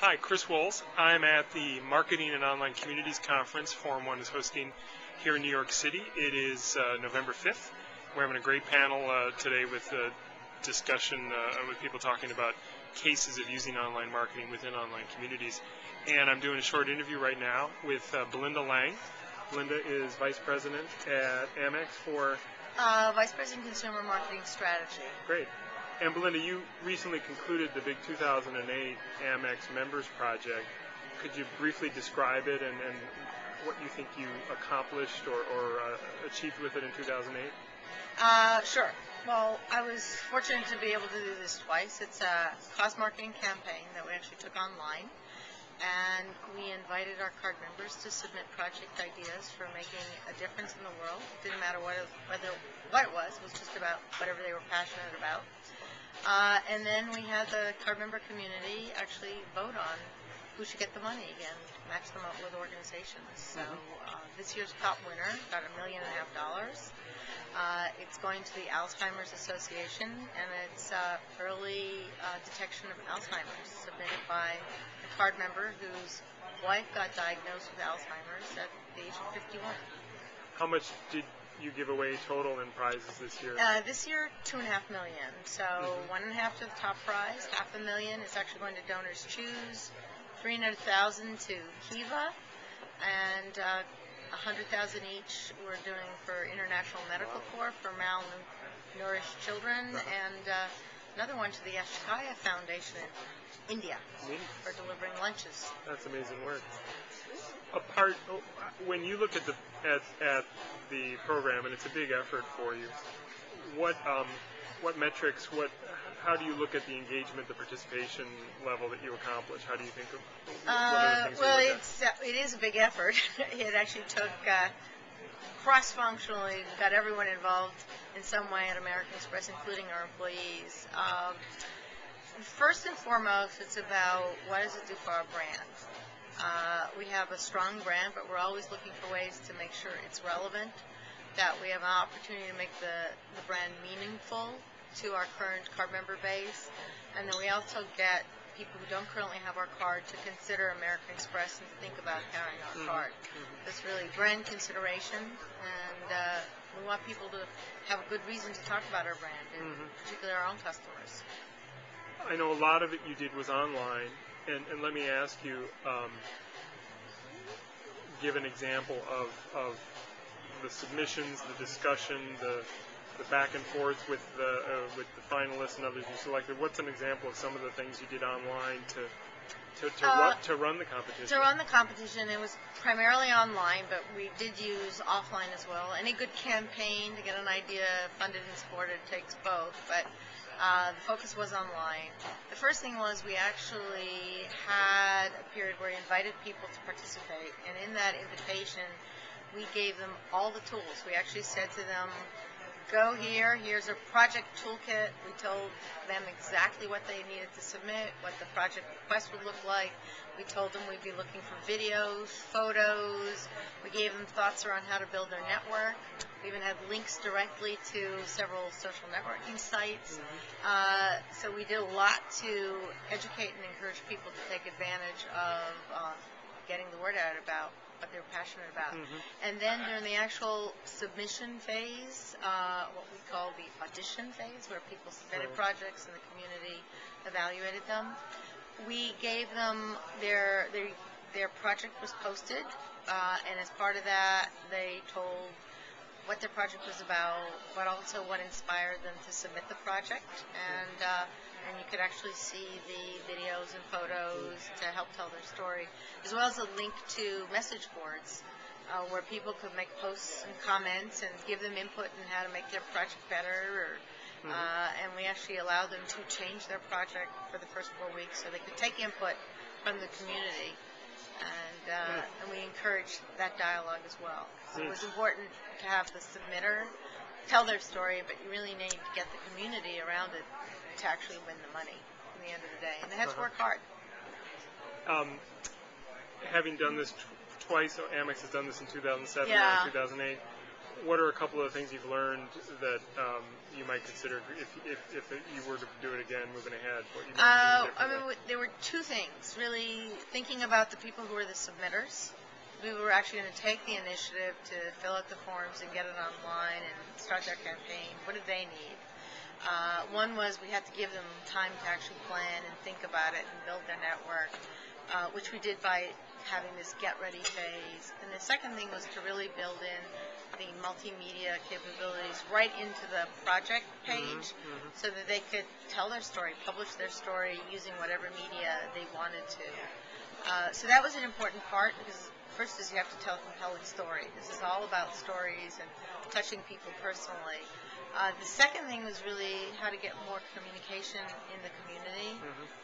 Hi, Chris Wolz. I'm at the Marketing and Online Communities Conference Forum 1 is hosting here in New York City. It is November 5th. We're having a great panel today with discussion with people talking about cases of using online marketing within online communities. And I'm doing a short interview right now with Belinda Lang. Belinda is Vice President at AMEX for... Vice President Consumer Marketing Strategy. Great. And Belinda, you recently concluded the big 2008 AMEX Members Project. Could you briefly describe it and what you think you accomplished or achieved with it in 2008? Sure. Well, I was fortunate to be able to do this twice. It's a cost marketing campaign that we actually took online, and we invited our card members to submit project ideas for making a difference in the world. Didn't matter what it was just about whatever they were passionate about. And then we had the card member community actually vote on who should get the money again, match them up with organizations. So this year's top winner got $1.5 million. It's going to the Alzheimer's Association, and it's early detection of Alzheimer's, submitted by a card member whose wife got diagnosed with Alzheimer's at the age of 51. How much did you give away total in prizes this year? This year, $2.5 million. So $1.5 million to the top prize, $500,000 is actually going to Donors Choose, $300,000 to Kiva, and $100,000 each we're doing for International Medical Corps for malnourished children, and another one to the Ashkaya Foundation in India for delivering lunches. That's amazing work. When you look at the program, and it's a big effort for you, what metrics, how do you look at the engagement, the participation level that you accomplish? How do you think of what are the things well, you look at? it is a big effort. It actually took cross-functionally, got everyone involved in some way at American Express, including our employees. First and foremost, it's about what does it do for our brand. We have a strong brand, but we're always looking for ways to make sure it's relevant, that we have an opportunity to make the brand meaningful to our current card member base, and then we also get people who don't currently have our card to consider American Express and to think about carrying our card. It's really brand consideration, and we want people to have a good reason to talk about our brand, and particularly our own customers. I know a lot of it you did was online, and let me ask you, give an example of the submissions, the discussion, the back and forth with the finalists and others you selected. What's an example of some of the things you did online to run the competition? To run the competition, it was primarily online, but we did use offline as well. Any good campaign to get an idea funded and supported takes both, but the focus was online. The first thing was we actually had a period where we invited people to participate, and in that invitation, we gave them all the tools. We actually said to them, go here, here's a project toolkit. We told them exactly what they needed to submit, what the project request would look like. We told them we'd be looking for videos, photos. We gave them thoughts around how to build their network. We even had links directly to several social networking sites. So we did a lot to educate and encourage people to take advantage of getting the word out about what they were passionate about. And then during the actual submission phase, what we call the audition phase, where people submitted projects and the community evaluated them, we gave them their project was posted, and as part of that, they told what their project was about, but also what inspired them to submit the project, and you could actually see the videos and photos to help tell their story, as well as a link to message boards where people could make posts and comments and give them input on how to make their project better, and we actually allowed them to change their project for the first 4 weeks so they could take input from the community. And we encouraged that dialogue as well. So it was important to have the submitter tell their story, but you really need to get the community around it to actually win the money at the end of the day. And they had to work hard. Having done this twice, so Amex has done this in 2007 Yeah. and 2008, what are a couple of things you've learned that you might consider if you were to do it again, moving ahead? What you might do differently? There were two things. Really thinking about the people who were the submitters. We were actually going to take the initiative to fill out the forms and get it online and start their campaign. What did they need? One was we had to give them time to actually plan and think about it and build their network, which we did by having this get ready phase. And the second thing was to really build in the multimedia capabilities right into the project page so that they could tell their story, publish their story using whatever media they wanted to. So that was an important part because first is you have to tell a compelling story. This is all about stories and touching people personally. The second thing was really how to get more communication in the community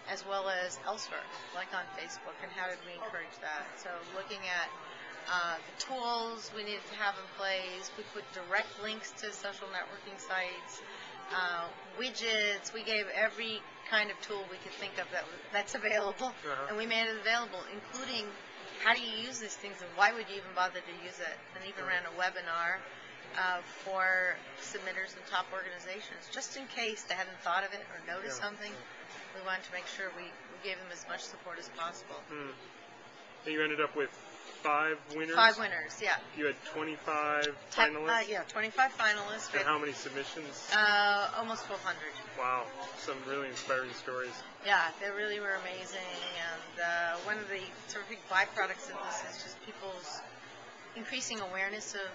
as well as elsewhere, like on Facebook, and how did we encourage that. So looking at the tools we needed to have in place, we put direct links to social networking sites, widgets, we gave every kind of tool we could think of that's available, and we made it available, including how do you use these things and why would you even bother to use it, and even ran a webinar for submitters and top organizations, just in case they hadn't thought of it or noticed something. We wanted to make sure we gave them as much support as possible. And you ended up with 5 winners? 5 winners, yeah. You had 25 finalists? Yeah, 25 finalists. And how many submissions? Almost 1,200. Wow, some really inspiring stories. Yeah, they really were amazing. And one of the terrific byproducts of this is just people's increasing awareness of,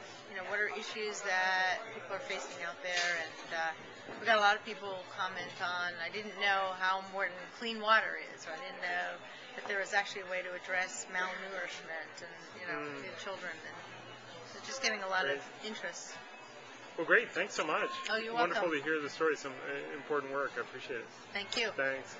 what are issues that people are facing out there. And we got a lot of people comment on, I didn't know how important clean water is, or I didn't know that there was actually a way to address malnourishment and, in children. And so just getting a lot of interest. Well, great. Thanks so much. Oh, you're welcome. Wonderful to hear the story. Some important work. I appreciate it. Thank you. Thanks.